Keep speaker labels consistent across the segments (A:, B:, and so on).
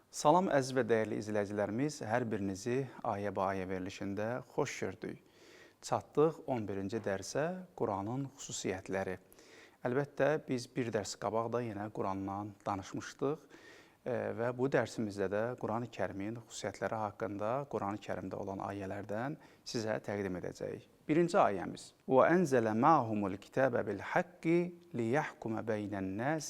A: Salam əziz və dəyərli izləyicilərimiz, hər birinizi ayə-bayə verilişində xoş gördük. Çatdıq 11-ci dərsə Quranın xüsusiyyətləri. Əlbəttə, biz bir dərs qabaq da yenə Qurandan danışmışdıq və bu dərsimizdə də Quran-ı Kərimin xüsusiyyətləri haqqında Quran-ı Kərimdə olan ayələrdən sizə təqdim edəcəyik. Birinci ayəmiz: وَأَنْزَلَ مَعْهُمُ الْكِتَابَ بِالْحَقِّ لِيَحْكُمَ بَيْنَ النَّاسِ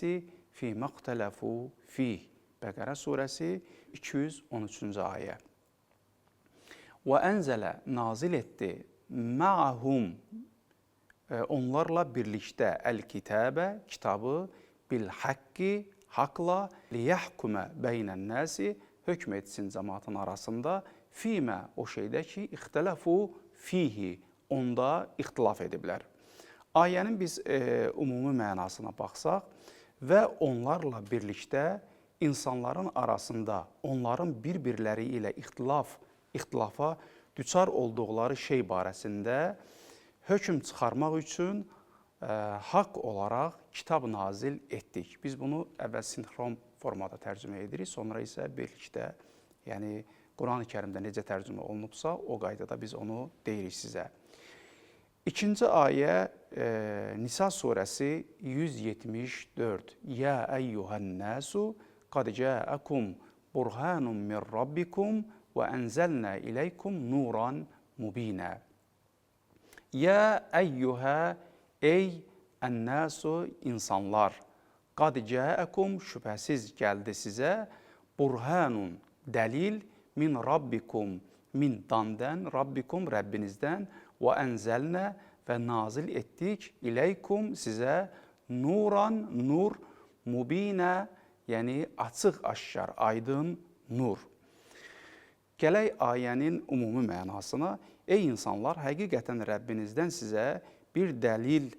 A: فِي مَا اخْتَلَفُوا فِيهِ. Bəqərə surəsi 213-cü ayə. Və ənzələ nazil etdi ma'hum onlarla birlikdə əl-kitəbə kitabı bil haqqi haqla liyahkumə beynən nəsi hökm etsin cəmaatın arasında fimə o şeydə ki ixtələfu fihi onda ixtilaf ediblər. Ayənin biz ümumi mənasına baxsaq və onlarla birlikdə İnsanların arasında onların bir-birləri ilə ixtilafa düçar olduqları şey barəsində hökm çıxarmaq üçün haqq olaraq kitab nazil etdik. Biz bunu əvvəl sinxron formada tərcümə edirik, sonra isə birlikdə, yəni Quran-ı Kərimdə necə tərcümə olunubsa, o qaydada biz onu deyirik sizə. İkinci ayə Nisa surəsi 174. Ya əyyuhən nəsu قَدْ جَاءَكُمْ بُرْهَانٌ مِّنْ رَبِّكُمْ وَأَنْزَلْنَا إِلَيْكُمْ نُورًا مُبِينًا. Ya əyyuhə, ey ənnasu insanlar, qad cəəəkum şübhəsiz gəldi sizə, burhanun dəlil, min rabbikum, min dandən, rabbikum Rəbbinizdən, və ənzəlnə və nazil etdik, iləykum sizə, nuran, nur, mubinə, yəni açıq-aşkar, aydın nur. Gələk ayənin ümumi mənasına, ey insanlar, həqiqətən Rəbbinizdən sizə bir dəlil,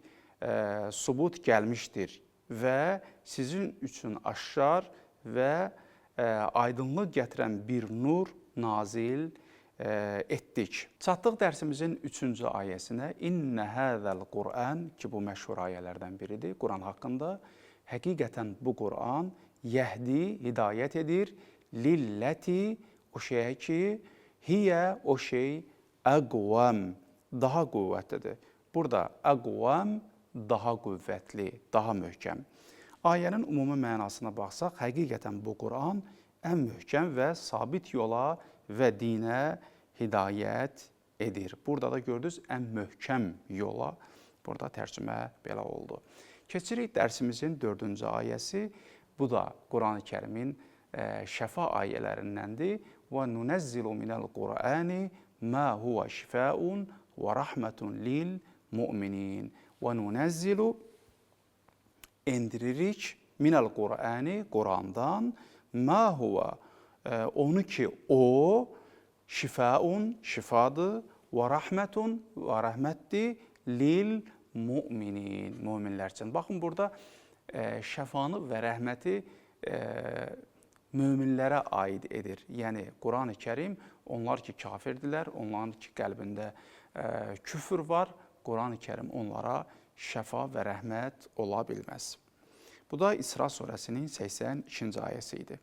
A: subut gəlmişdir və sizin üçün aşkar və aydınlıq gətirən bir nur nazil etdik. Çatdıq dərsimizin 3-cü ayəsinə, İnnə həzəl Qur'an, ki bu məşhur ayələrdən biridir, Quran haqqında. Həqiqətən bu Quran yəhdi, hidayət edir, lilləti, o şeyə ki, hiyə, o şey, əqvəm, daha qüvvətlidir. Burada əqvəm, daha qüvvətli, daha möhkəm. Ayənin ümumi mənasına baxsaq, həqiqətən bu Quran ən möhkəm və sabit yola və dinə hidayət edir. Burada da gördünüz, ən möhkəm yola, burada tərcümə belə oldu. Keçirik dərsimizin 4-cü ayəsi. Bu da Quran-ı Kərimin şəfa ayələrindəndir. Və nunəzzilu minəl Qur'ani mə huvə şifəun və rəhmətun lil müminin. Və nunəzzilu endiririk minəl Qur'ani, Qurandan, mə huvə onu ki o şifəun, şifadır, və rəhmətun, və rəhmətdir, lil müminin, müminlər üçün. Baxın, burada şəfanı və rəhməti möminlərə aid edir. Yəni, Quran-ı Kərim, onlar ki kafirdirlər, onların ki qəlbində küfür var, Quran-ı Kərim onlara şəfa və rəhmət ola bilməz. Bu da İsra surəsinin 82-ci ayəsi idi.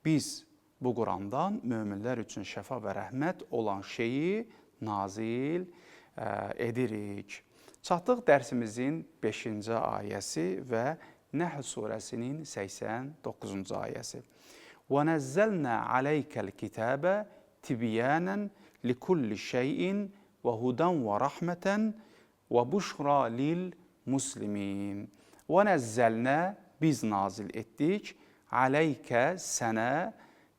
A: Biz bu Qurandan möminlər üçün şəfa və rəhmət olan şeyi nazil edirik. Çatdıq dərsimizin 5-ci ayəsi və Nəhl surəsinin 89-cu ayəsi. وَنَزَّلْنَا عَلَيْكَ الْكِتَابَ تِبِيَانًا لِكُلِّ شَيْءٍ وَهُدًى وَرَحْمَةً وَبُشْرَى لِلْمُسْلِمِينَ. وَنَزَّلْنَا biz nazil etdik, عَلَيْكَ sənə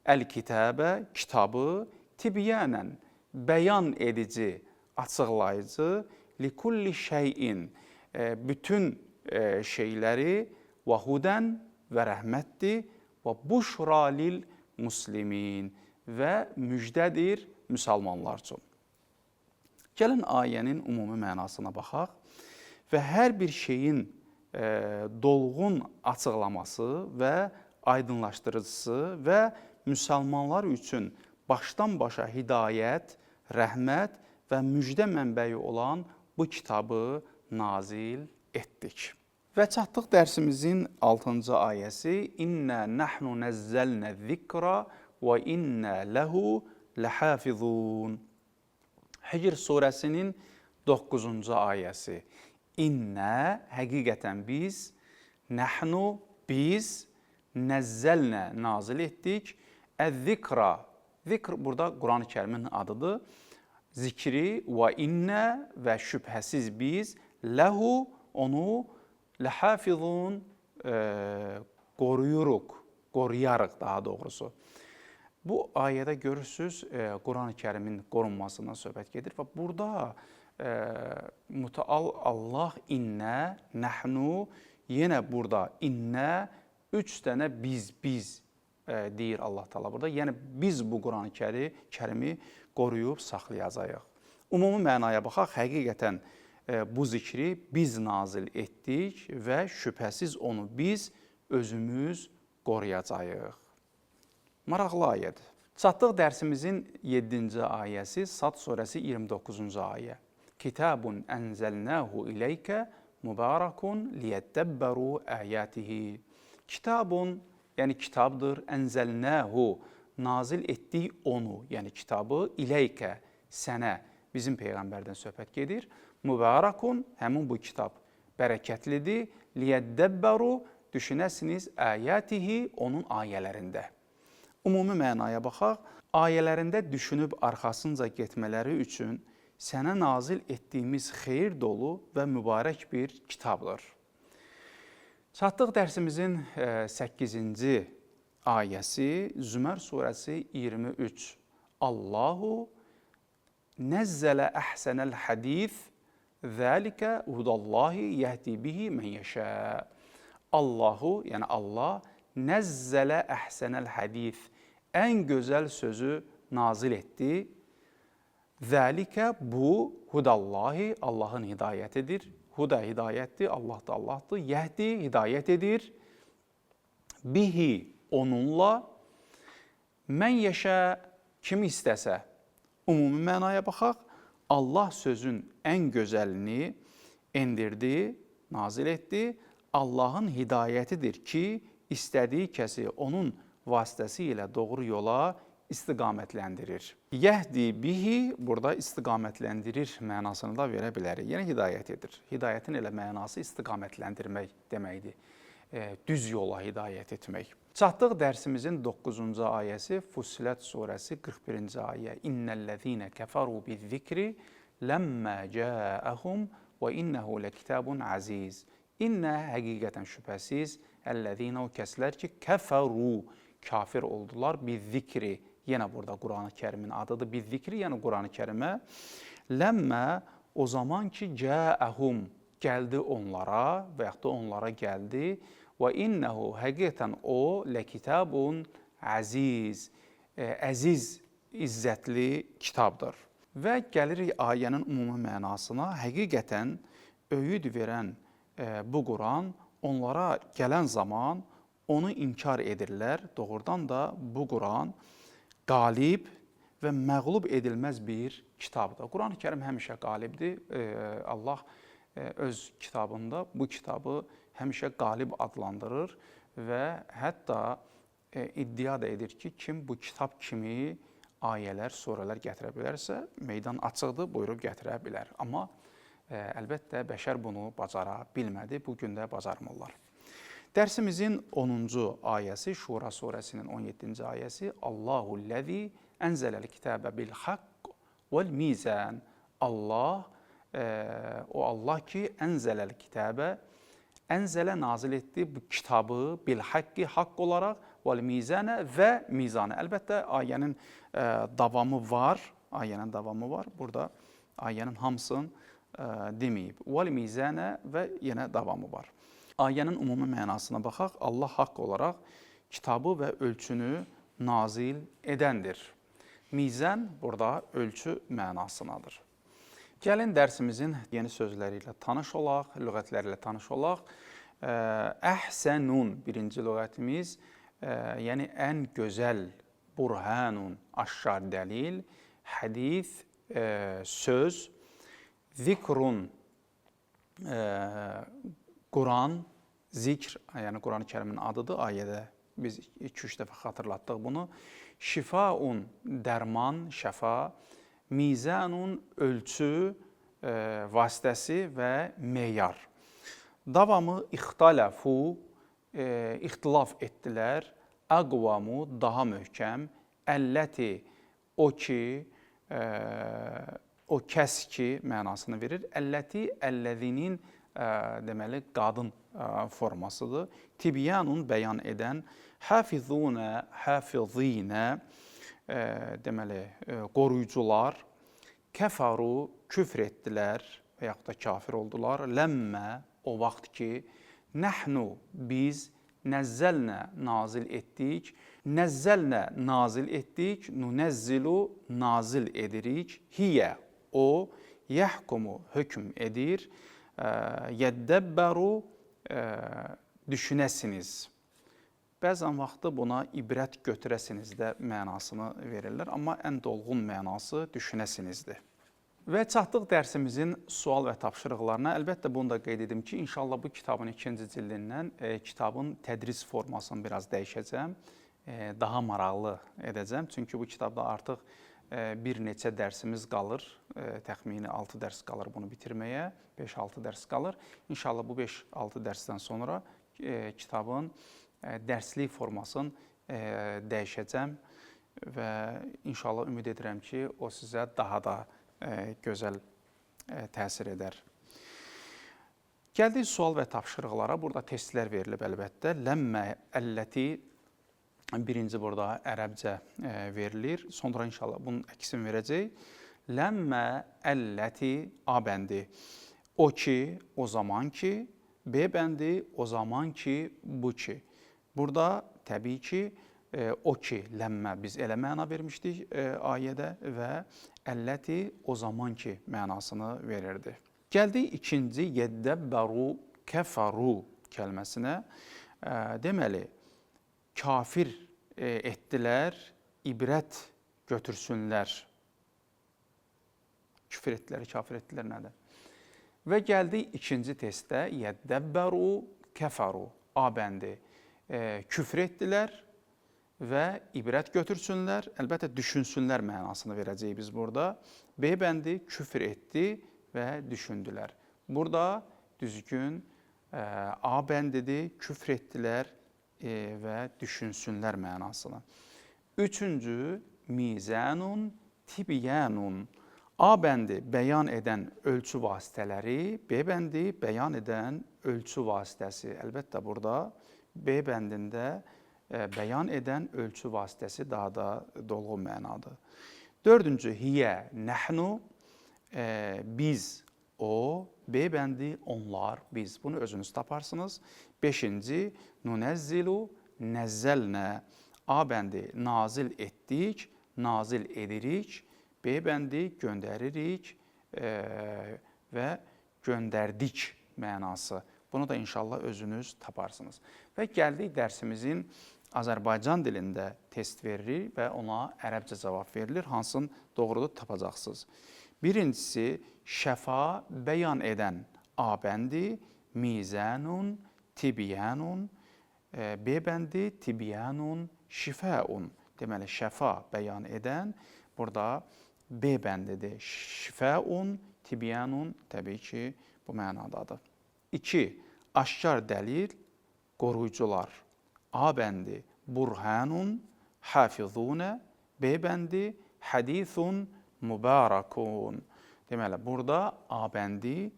A: əl-kitəbə kitabı tibiyənən bəyan edici, açıqlayıcı likulli şeyin bütün şeyləri və hudən və rəhmətdir və buşra lil muslimin və müjdədir müsəlmanlar üçün. Gəlin ayənin ümumi mənasına baxaq və hər bir şeyin dolğun açıqlaması və aydınlaşdırıcısı və müsəlmanlar üçün başdan başa hidayət, rəhmət və müjdə mənbəyi olan bu kitabı nazil etdik. Və çatdıq dərsimizin 6-cı ayəsi İnnə nəhnu nəzzəlnə zikra və innə ləhu ləhafizun. Hicr surəsinin 9-cu ayəsi. İnnə, həqiqətən biz, nəhnu, biz, nəzzəlnə, nazil etdik, əz-zikra, zikr burada Quran-ı Kərimin adıdır, zikri və innə və şübhəsiz biz, ləhu, onu, ləhafizun, qoruyarıq daha doğrusu. Bu ayədə görürsünüz, Quran-ı Kərimin qorunmasından söhbət gedir və burada mütəal Allah innə, nəhnu, yenə burada innə, 3 dənə biz deyir Allah Teala burada. Yəni biz bu Quran-ı Kərimi qoruyub saxlayacağıq. Ümumi mənaya baxaq, həqiqətən bu zikri biz nazil etdik və şübhəsiz onu biz özümüz qoruyacağıq. Maraqlı ayədir. Çatdıq dərsimizin 7-ci ayəsi, Sad surəsi 29-cu ayə. Kitabun ənzəlnəhu iləykə mübarakun liyyəddəbbəru əyətihi. Kitabun, yəni kitabdır, ənzəlnəhu, nazil etdik onu, yəni kitabı, iləykə, sənə, bizim Peyğəmbərdən söhbət gedir. Mübarakun, həmin bu kitab bərəkətlidir, liyyəddəbbəru, düşünəsiniz əyətihi, onun ayələrində. Ümumi mənaya baxaq, ayələrində düşünüb arxasınca getmələri üçün sənə nazil etdiyimiz xeyir dolu və mübarək bir kitabdır. Çatdıq dərsimizin 8-ci ayəsi, Zümər surəsi 23. Allahu nəzzələ əhsənəl hədith, zəlikə hudallahi yəhdi bihi mən yəşə. Allahu, yəni Allah, nəzzələ əhsənəl hədith, ən gözəl sözü nazil etdi. Zəlikə bu hudallahi, Allahın hidayətidir. Huda hidayətdir, Allah da Allahdır. Yəhdi hidayət edir. Bihi onunla, mən yəşə kim istəsə. Ümumi mənaya baxaq, Allah sözün ən gözəlini endirdi, nazil etdi. Allahın hidayətidir ki, istədiyi kəsi onun vasitəsilə doğru yola istiqamətləndirir. Yəhdi bihi burada istiqamətləndirir mənasını da verə bilərik. Yəni hidayət edir. Hidayətin elə mənası istiqamətləndirmək deməkdir. Düz yola hidayət etmək. Çatdıq dərsimizin 9-cu ayəsi Fussilat surəsi 41-ci ayə. İnnəl-ləzīnə kəfəru biz-zikri ləmmə cəəəhum və innəhu ləkitabun əziz. İnnə həqiqətən şübhəsiz, əlləzīnə o kəslər ki, kəfəru, kafir oldular, biz-zikri, yenə burada Quran-ı Kərimin adıdır, biz-zikri, yəni Quran-ı Kərimə, ləmmə o zaman ki, cəəhum, gəldi onlara və yaxud da onlara gəldi və innəhu, həqiqətən o, ləkitabun əziz, əziz, izzətli kitabdır. Və gəlirik ayənin ümumi mənasına, həqiqətən öyüd verən bu Quran onlara gələn zaman onu inkar edirlər. Doğrudan da bu Quran qalib və məğlub edilməz bir kitabdır. Quran-ı Kərim həmişə qalibdir. Allah öz kitabında bu kitabı həmişə qalib adlandırır və hətta iddia da edir ki, kim bu kitab kimi ayələr, surələr gətirə bilərsə, meydan açıqdır, buyurub gətirə bilər. Amma əlbəttə, bəşər bunu bacara bilmədi, bugün də bacarmırlar. Dərsimizin 10-cu ayəsi, Şura surəsinin 17-ci ayəsi, Allahu-ləzi ənzələl kitəbə bil-haqq vəl-mizən. Allah, o Allah ki, ənzələl kitəbə, ənzələ nazil etdi bu kitabı bil-haqqi, haqq olaraq, vəl-mizənə və mizanə. Əlbəttə, ayənin davamı var, Burada ayənin hamısını deməyib. Vəl-mizənə və yenə davamı var. Ayənin ümumi mənasına baxaq, Allah haqq olaraq kitabı və ölçünü nazil edəndir. Mizən burada ölçü mənasınadır. Gəlin dərsimizin yeni sözləri ilə tanış olaq, lüğətlərlə tanış olaq. Əhsənun birinci lüğətimiz, yəni ən gözəl, burhanun, aşkar dəlil, hədis, söz, zikrun, Quran, zikr, yəni Quran-ı Kərimin adıdır ayədə. Biz 2-3 dəfə xatırlatdıq bunu. Şifaun, dərman, şəfa, mizanun, ölçü vasitəsi və meyar. Davamı ixtələfu, ixtilaf etdilər. Əqvamu, daha möhkəm. Əlləti, o ki, o kəs ki mənasını verir. Əlləti, əlləzinin deməli qadın formasıdır. Tibyanun, bəyan edən. Hafizunə, hafizinə, deməli qoruyucular. Kəfaru, küfr etdilər və yaxud da kafir oldular. Ləmmə, o vaxt ki, nəhnu, biz, nəzzəlnə, nazil etdik. Nəzzəlnə, nazil etdik. Nunəzzilu, nazil edirik. Hiyə, o, yəhkumu, hökm edir. Yəddəbbəru, düşünəsiniz. Bəzən vaxtı buna ibrət götürəsiniz də mənasını verirlər, amma ən dolğun mənası düşünəsinizdir. Və çatdıq dərsimizin sual və tapşırıqlarına. Əlbəttə bunu da qeyd edim ki, inşallah bu kitabın 2-ci cildindən kitabın tədris formasını biraz dəyişəcəm, daha maraqlı edəcəm. Çünki bu kitabda artıq bir neçə dərsimiz qalır, təxmini 6 dərs qalır bunu bitirməyə, 5-6 dərs qalır. İnşallah bu 5-6 dərsdən sonra kitabın dərslik formasını dəyişəcəm və inşallah ümid edirəm ki, o sizə daha da gözəl təsir edər. Gəldik sual və tapşırıqlara. Burada testlər verilib əlbəttə. Ləmmə, əlləti, birinci burada ərəbcə verilir. Sonra inşallah bunun əksini verəcək. Ləmmə, əlləti, A bəndi. O ki, o zaman ki, B bəndi, o zaman ki, bu ki. Burada təbii ki, o ki, ləmmə biz elə məna vermişdik ayədə və əlləti o zaman ki mənasını verirdi. Gəldik ikinci yeddəbbəru, kəfəru kəlməsinə. Deməli, kafir etdilər, ibrət götürsünlər. Küfür etdilər, kafir etdilər nədir? Və gəldik ikinci testdə yeddəbbəru, kəfəru, A bəndi. Küfr etdilər və ibrət götürsünlər, əlbəttə düşünsünlər mənasını verəcəyik biz burada. B bəndi küfr etdi və düşündülər. Burada düzgün A bəndidir, küfr etdilər və düşünsünlər mənasını. Üçüncü, mizanun, tibyanun. A bəndi bəyan edən ölçü vasitələri, B bəndi bəyan edən ölçü vasitəsi. Əlbəttə burada B bəndində bəyan edən ölçü vasitəsi daha da dolğun mənadır. Dördüncü, hiyə, nəhnu, biz, o, B bəndi, onlar, biz. Bunu özünüz taparsınız. Beşinci, nunəzzilu, nəzzəlnə, A bəndi, nazil etdik, nazil edirik. B bəndi, göndəririk və göndərdik mənası. Bunu da inşallah özünüz taparsınız. Və gəldik dərsimizin Azərbaycan dilində test verilir və ona ərəbcə cavab verilir. Hansını doğrudur tapacaqsınız. Birincisi, şəfa bəyan edən A bəndi, mizanun, tibyanun, B bəndi, tibyanun, şifaun. Deməli, şəfa bəyan edən, burada B bəndidir. Şifaun, tibyanun, təbii ki, bu mənadadır. 2. Aşkar dəlil, qoruyucular. A bəndi, burhanun, hafizunə, B bəndi, hədithun, mübarakun. Deməli, burada A bəndi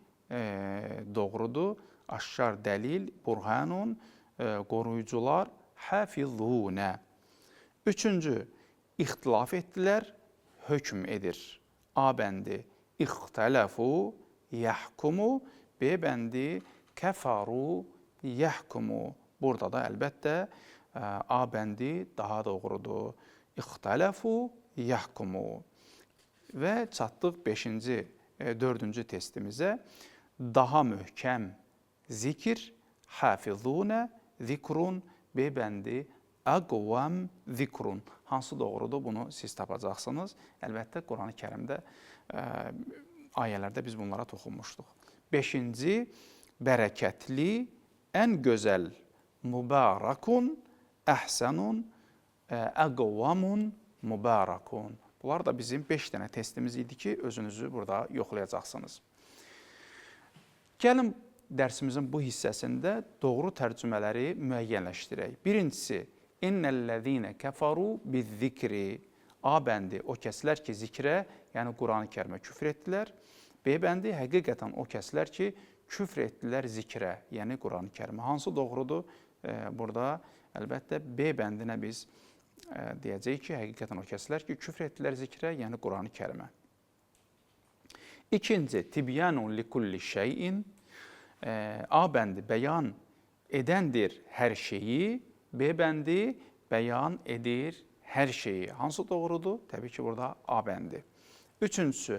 A: doğrudur. Aşkar dəlil, burhanun, qoruyucular, hafizunə. Üçüncü, ixtilaf etdilər, hökm edir. A bəndi, ixtələfu, yəhkumu, B bəndi, kəfaru, yəhkumu. Burada da əlbəttə A bəndi daha doğrudur. İxtələfu, yəhkumu. Və çatdıq 5-ci, 4-cü testimizə. Daha möhkəm zikir, hafizunə, zikrun, B bəndi, əqvam, zikrun. Hansı doğrudur, bunu siz tapacaqsınız. Əlbəttə, Quran-ı Kərimdə ayələrdə biz bunlara toxunmuşduq. 5-ci, bərəkətli, ən gözəl, mübarakun, əhsənun, əqvamun, mübarakun. Bunlar da bizim 5 dənə testimiz idi ki, özünüzü burada yoxlayacaqsınız. Gəlin dərsimizin bu hissəsində doğru tərcümələri müəyyənləşdirək. Birincisi, İnnellezine kəfaru bizzikri. A bəndi, o kəslər ki, zikrə, yəni Quran-ı Kərimə küfr etdilər. B bəndi, həqiqətən o kəslər ki, küfr etdilər zikrə, yəni Quran-ı Kərimə. Hansı doğrudur? Burada əlbəttə B bəndinə biz deyəcəyik ki, həqiqətən o kəslər ki, küfr etdilər zikrə, yəni Quran-ı Kərimə. İkinci, tibyanun likulli şeyin. A bəndi bəyan edəndir hər şeyi. B bəndi bəyan edir hər şeyi. Hansı doğrudur? Təbii ki, burada A bəndi. Üçüncüsü,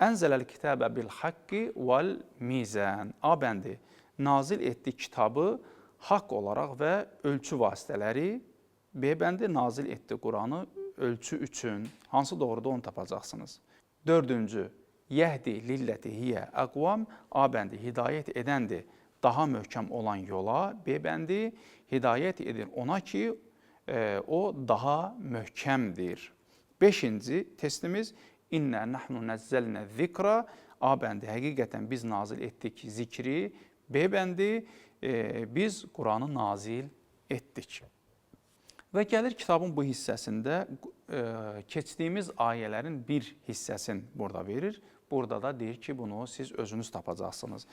A: ənzələl kitəbə bil haqqi vəl mizən. A bəndi, nazil etdi kitabı haqq olaraq və ölçü vasitələri. B bəndi, nazil etdi Quranı ölçü üçün. Hansı doğrudur, onu tapacaqsınız. Dördüncü, yəhdi lilləti hiyə əqvam. A bəndi, hidayət edəndir daha möhkəm olan yola. B bəndi, hidayət edir ona ki, o daha möhkəmdir. Beşinci testimiz, İnnə nəhnu nəzzəlnə zikra. A bəndi, həqiqətən biz nazil etdik zikri. B bəndi, biz Quranı nazil etdik. Və gəlir kitabın bu hissəsində keçdiyimiz ayələrin bir hissəsini burada verir. Burada da deyir ki, bunu siz özünüz tapacaqsınız.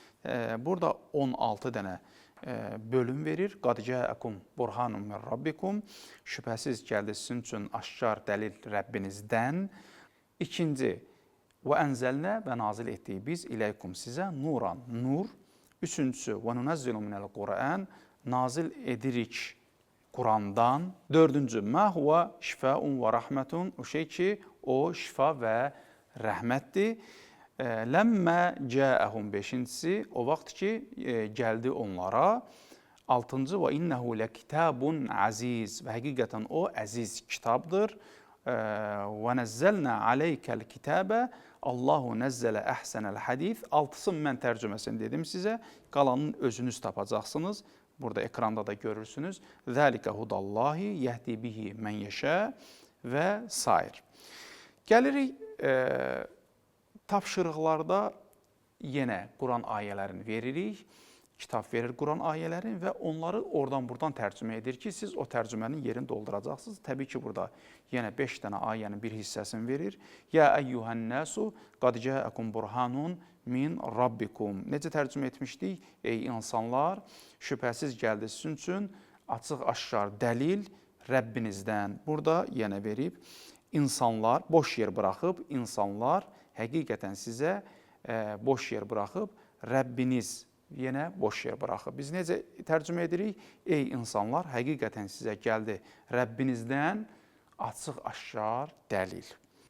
A: Burada 16 dənə bölüm verir. Qad cəəkum burhanun min rabbikum. Şübhəsiz gəldi sizin üçün aşkar dəlil Rəbbinizdən. İkinci, və ənzəlnə və nazil etdik biz iləykum sizə nuran, nur. Üçüncüsü, və nunəzzilu minəl Qur'an, nazil edirik Qurandan. Dördüncü, mə huvə şifaun və rəhmətun, o şey ki, o şifa və rəhmətdir. Ləmmə cəəhum, beşincisi, o vaxt ki, gəldi onlara. Altıncı, və innəhu ləkitabun əziz, və həqiqətən o əziz kitabdır. Və nəzzəlnə aleykəl kitabə, Allahu nəzzələ əhsənəl hədith. Altısını mən tərcüməsini dedim sizə, qalanın özünüz tapacaqsınız. Burada ekranda da görürsünüz. Zəlikə hudallahi yəhdi bihi mən yeşə və sair. Gəlirik tapşırıqlarda yenə Quran ayələrini veririk. Kitab verir Quran ayələrini və onları oradan-buradan tərcümə edir ki, siz o tərcümənin yerini dolduracaqsınız. Təbii ki, burada yenə 5 dənə ayənin bir hissəsini verir. Ya əyyuhən-nəsu qad cəəkum burhanun min rabbikum. Necə tərcümə etmişdik? Ey insanlar, şübhəsiz gəldi sizin üçün açıq-aşkar dəlil Rəbbinizdən. Burada yenə verib, insanlar boş yer buraxıb, insanlar həqiqətən sizə boş yer buraxıb, Rəbbiniz yenə boş yer buraxıb. Biz necə tərcümə edirik? Ey insanlar, həqiqətən sizə gəldi Rəbbinizdən açıq-aşkar dəlil.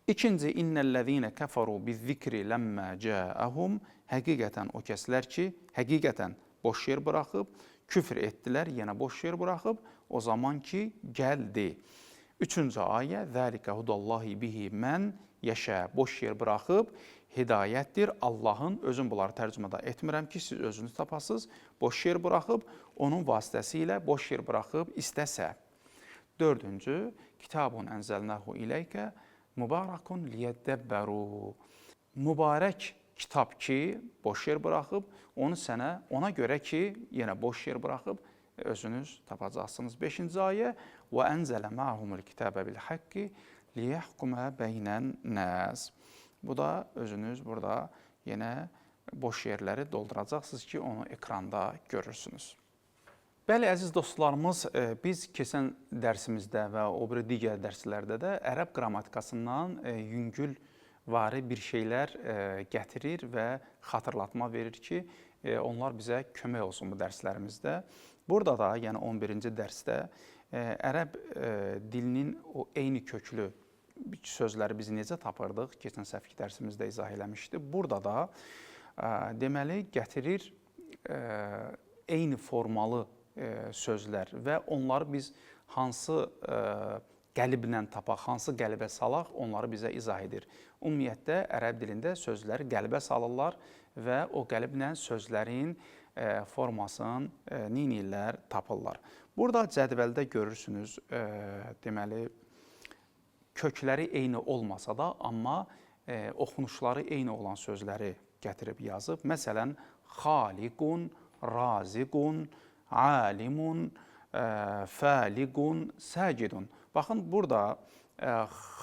A: İkinci, innellezine kəfaru bizzikri ləmmə cəəhum. Həqiqətən o kəslər ki, həqiqətən boş yer buraxıb, küfr etdilər, yenə boş yer buraxıb, o zaman ki, gəldi. Üçüncü ayə, zəlikə hudallahi bihi mən yeşə, boş yer buraxıb, hidayətdir Allahın, özüm bunları tərcümədə etmirəm ki, siz özünüz tapasınız, boş yer buraxıb, onun vasitəsilə boş yer buraxıb istəsə. Dördüncü, kitabun ənzəlnəhu iləykə, mübarakun liyyəddəbbəru. Mübarək kitab ki, boş yer buraxıb, onu sənə, ona görə ki, yenə boş yer buraxıb, özünüz tapacaqsınız. Beşinci ayə, və ənzələ məhumul kitabə bil haqqi liyəhkumə beynən nəz. Bu da özünüz burada yenə boş yerləri dolduracaqsınız ki, onu ekranda görürsünüz. Bəli, əziz dostlarımız, biz keçən dərsimizdə və o biri digər dərslərdə də ərəb qrammatikasından yüngül vari bir şeylər gətirir və xatırlatma verir ki, onlar bizə kömək olsun bu dərslərimizdə. Burada da, yəni 11-ci dərsdə ərəb dilinin o eyni köklü sözləri biz necə tapırdıq? Keçən səfki dərsimizdə izah eləmişdi. Burada da deməli gətirir eyni formalı sözlər və onları biz hansı qəliblə tapaq, hansı qəlibə salaq, onları bizə izah edir. Ümumiyyətlə, ərəb dilində sözləri qəlibə salırlar və o qəliblə sözlərin formasını neynirlər, tapırlar. Burada cədvəldə görürsünüz, deməli, kökləri eyni olmasa da, amma oxunuşları eyni olan sözləri gətirib yazıb. Məsələn, xaliqun, raziqun, alimun, fəliqun, səcidun. Baxın, burada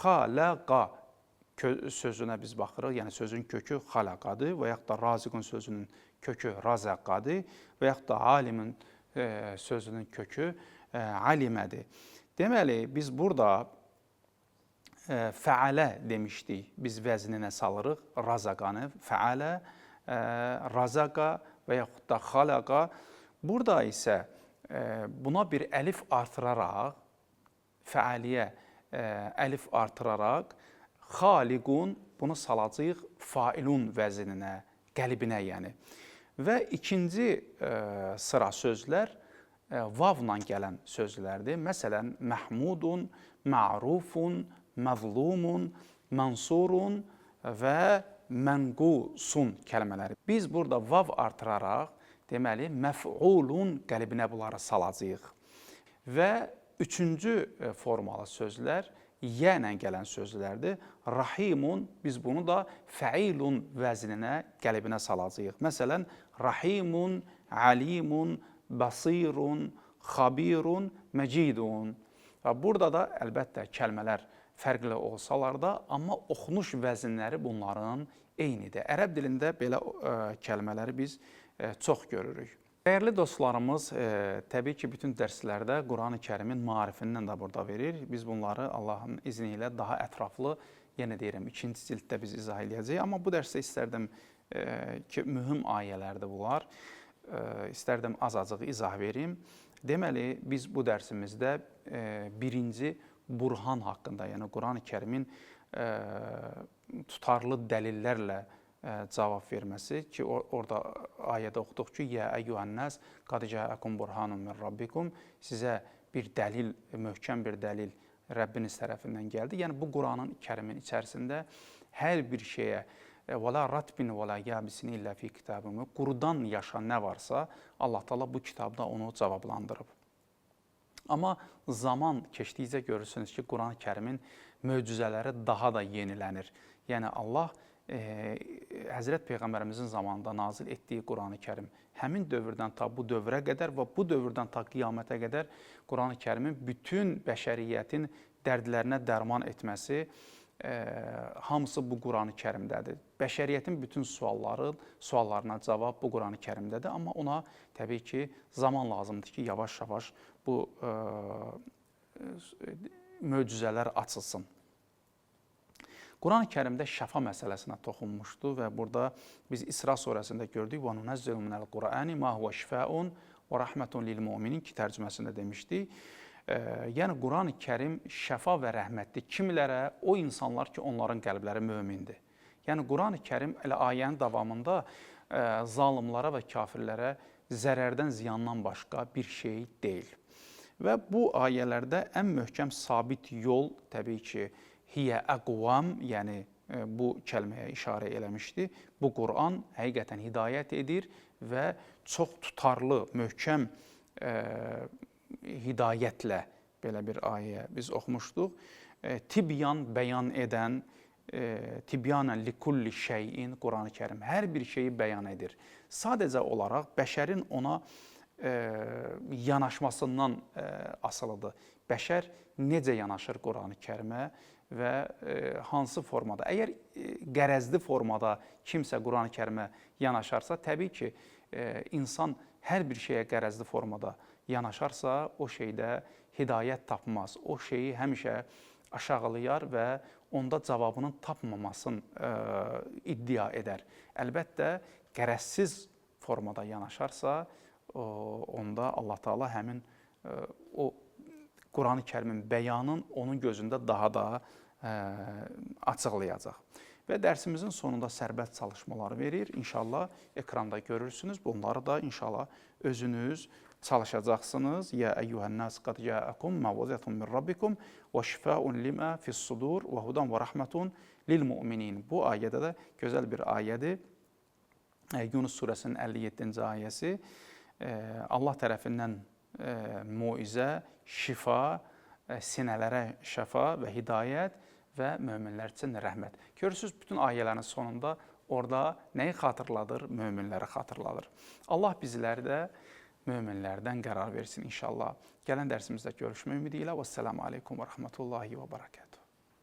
A: xalaqa sözünə biz baxırıq, yəni sözün kökü xalaqadır və yaxud da raziqun sözünün kökü razaqadır və yaxud da alimin sözünün kökü alimədir. Deməli, biz burada fəalə demişdik, biz vəzninə salırıq razaqanı, fəalə, razaqa və yaxud da xalaqa. Burada isə buna bir əlif artıraraq, fəaliyə əlif artıraraq, xaliqun bunu salacağıq failun vəzninə, qəlibinə yəni. Və ikinci sıra sözlər vavla gələn sözlərdir. Məsələn, məhmudun, ma'rufun, məzlumun, mənsurun və mənqusun kəlmələri. Biz burada vav artıraraq, deməli, məf'ulun qəlibinə bunları salacağıq. Və üçüncü formalı sözlər yənə gələn sözlərdir. Rahimun, biz bunu da fəilun vəzninə, qəlibinə salacağıq. Məsələn, rahimun, alimun, basirun, xabirun, məcidun. Burada da əlbəttə kəlmələr fərqli olsalar da, amma oxunuş vəzinləri bunların eynidir. Ərəb dilində belə kəlmələri biz çox görürük. Dəyərli dostlarımız, təbii ki, bütün dərslərdə Quran-ı Kərimin marifindən də burada verir. Biz bunları Allahın izni ilə daha ətraflı, yenə deyirəm, ikinci cilddə biz izah edəcəyik. Amma bu dərsdə istərdim ki, mühüm ayələrdir bunlar. İstərdim az-azıq izah verim. Deməli, biz bu dərsimizdə birinci burhan haqqında, yəni Quran-ı Kərimin tutarlı dəlillərlə cavab verməsi ki, orada ayədə oxuduq ki, Yə əyyuhənnəs qad cəəkum burhanun min rabbikum, sizə bir dəlil, möhkəm bir dəlil Rəbbiniz tərəfindən gəldi. Yəni, bu Quran-ı Kərimin içərisində hər bir şeyə وَلَا رَتْبٍ وَلَا يَابِسٍ إِلَّا فِي كِتَابٍ qurudan yaşan nə varsa, Allah Teala bu kitabda onu cavablandırıb. Amma zaman keçdikcə görürsünüz ki, Quran-ı Kərimin möcüzələri daha da yenilənir. Yəni, Allah Həzrət Peyğəmbərimizin zamanında nazil etdiyi Quran-ı Kərim həmin dövrdən ta bu dövrə qədər və bu dövrdən ta qiyamətə qədər Quran-ı Kərimin bütün bəşəriyyətin dərdlərinə dərman etməsi, hamısı bu Quran-ı Kərimdədir. Bəşəriyyətin bütün suallarına cavab bu Quran-ı Kərimdədir. Amma ona təbii ki, zaman lazımdır ki, yavaş-yavaş bu möcüzələr açılsın. Quran-ı Kərimdə şəfa məsələsinə toxunmuşdu və burada biz İsra surəsində gördük وَنُنَزِّلُ مِنَ الْقُرْآنِ مَا هُوَ شِفَاءٌ وَرَحْمَةٌ لِلْمُؤْمِنِينَ ki, tərcüməsində demişdik. Yəni, Quran-ı Kərim şəfa və rəhmətdir kimilərə, o insanlar ki, onların qəlbləri mömindir. Yəni, Quran-ı Kərim elə ayənin davamında zalimlara və kafirlərə zərərdən, ziyandan başqa bir şey deyil. Və bu ayələrdə ən möhkəm sabit yol təbii ki, hiyə əqvam, yəni bu kəlməyə işarə eləmişdi. Bu Quran həqiqətən hidayət edir və çox tutarlı, möhkəm hidayətlə belə bir ayə biz oxumuşduq. Tibyan bəyan edən, tibyanən likulli şeyin Quran-ı Kərim hər bir şeyi bəyan edir. Sadəcə olaraq bəşərin ona yanaşmasından asılıdır. Bəşər necə yanaşır Quran-ı Kərimə və hansı formada? Əgər qərəzli formada kimsə Quran-ı Kərimə yanaşarsa, təbii ki, insan hər bir şeyə qərəzli formada yanaşarsa, o şeydə hidayət tapmaz. O şeyi həmişə aşağılayar və onda cavabının tapmamasını iddia edər. Əlbəttə, qərəzsiz formada yanaşarsa, onda Allah Teala həmin o Quran-ı Kərimin bəyanın onun gözündə daha da açıqlayacaq. Və dərsimizin sonunda sərbəst çalışmaları verir. İnşallah ekranda görürsünüz. Bunları da inşallah özünüz çalışacaqsınız. Yə əyyuhənnəs qad cəəkum məvəzətun min rabbikum və şifaun limə fis-sudur və hudan və rəhmətun lil-mu'minin. Bu ayədə də gözəl bir ayədir. Yunus surəsinin 57-ci ayəsi Allah tərəfindən muizə, şifa, sinələrə şəfa və hidayət və möminlər üçün rəhmət. Görürsünüz, bütün ayələrin sonunda orada nəyi xatırladır? Möminləri xatırladır. Allah bizləri də möminlərdən qərar versin inşallah. Gələn dərsimizdə görüşmək ümidi ilə. Vəssalamu aleykum və rəhmətullahi və barakatuhu.